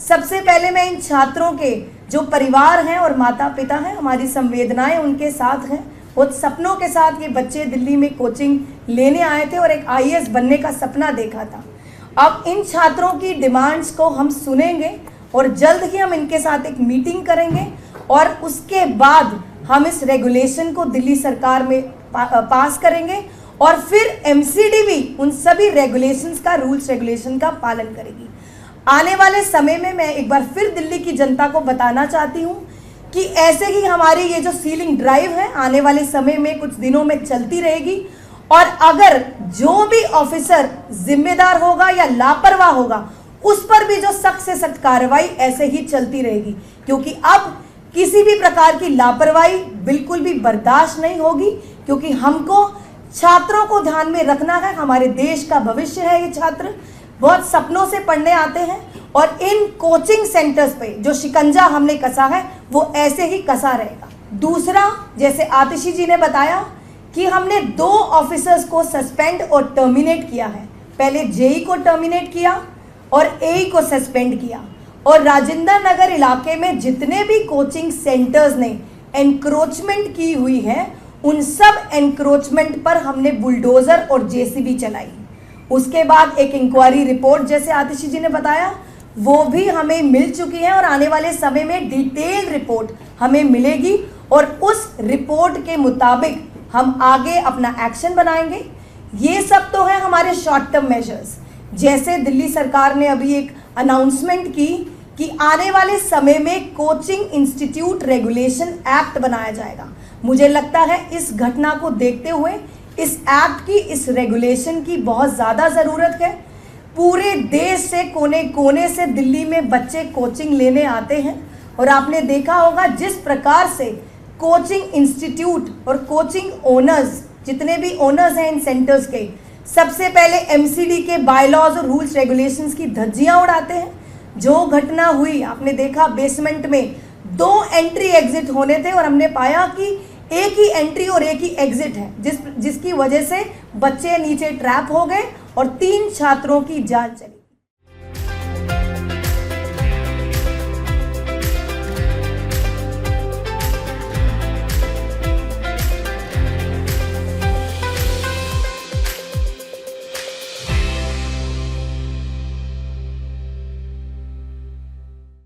सबसे पहले मैं इन छात्रों के जो परिवार हैं और माता पिता हैं, हमारी संवेदनाएं उनके साथ हैं। बहुत सपनों के साथ ये बच्चे दिल्ली में कोचिंग लेने आए थे और एक आईएएस बनने का सपना देखा था। अब इन छात्रों की डिमांड्स को हम सुनेंगे और जल्द ही हम इनके साथ एक मीटिंग करेंगे और उसके बाद हम इस रेगुलेशन को दिल्ली सरकार में पास करेंगे और फिर एमसीडी भी उन सभी रेगुलेशंस का, रूल्स रेगुलेशन का पालन करेगी। आने वाले समय में मैं एक बार फिर दिल्ली की जनता को बताना चाहती हूँ कि ऐसे ही हमारी ये जो सीलिंग ड्राइव है आने वाले समय में कुछ दिनों में चलती रहेगी और अगर जो भी ऑफिसर जिम्मेदार होगा या लापरवाह होगा उस पर भी जो सख्त से सख्त कार्रवाई ऐसे ही चलती रहेगी, क्योंकि अब किसी भी प्रकार की लापरवाही बिल्कुल भी बर्दाश्त नहीं होगी। क्योंकि हमको छात्रों को ध्यान में रखना है, हमारे देश का भविष्य है। ये छात्र बहुत सपनों से पढ़ने आते हैं और इन कोचिंग सेंटर्स पे जो शिकंजा हमने कसा है वो ऐसे ही कसा रहेगा। दूसरा, जैसे आतिशी जी ने बताया कि हमने 2 ऑफिसर्स को सस्पेंड और टर्मिनेट किया है। पहले जेई को टर्मिनेट किया और एई को सस्पेंड किया और राजेंद्र नगर इलाके में जितने भी कोचिंग सेंटर्स ने एनक्रोचमेंट की हुई है उन सब एनक्रोचमेंट पर हमने बुलडोजर और जेसीबी चलाई। उसके बाद एक इंक्वायरी रिपोर्ट, जैसे आतिशी जी ने बताया, वो भी हमें मिल चुकी है और आने वाले समय में डिटेल रिपोर्ट हमें मिलेगी और उस रिपोर्ट के मुताबिक हम आगे अपना एक्शन बनाएंगे। ये सब तो है हमारे शॉर्ट टर्म मेजर्स। जैसे दिल्ली सरकार ने अभी एक अनाउंसमेंट की कि आने वाले समय में कोचिंग इंस्टीट्यूट रेगुलेशन एक्ट बनाया जाएगा। मुझे लगता है इस घटना को देखते हुए इस एक्ट की, इस रेगुलेशन की बहुत ज़्यादा ज़रूरत है। पूरे देश से कोने कोने से दिल्ली में बच्चे कोचिंग लेने आते हैं और आपने देखा होगा जिस प्रकार से कोचिंग इंस्टीट्यूट और कोचिंग ओनर्स, जितने भी ओनर्स हैं इन सेंटर्स के, सबसे पहले एमसीडी के बायलॉज और रूल्स रेगुलेशंस की धज्जियां उड़ाते हैं। जो घटना हुई आपने देखा, बेसमेंट में 2 एंट्री एग्जिट होने थे और हमने पाया कि एक ही एंट्री और एक ही एग्जिट है, जिसकी वजह से बच्चे नीचे ट्रैप हो गए और 3 छात्रों की जान चली।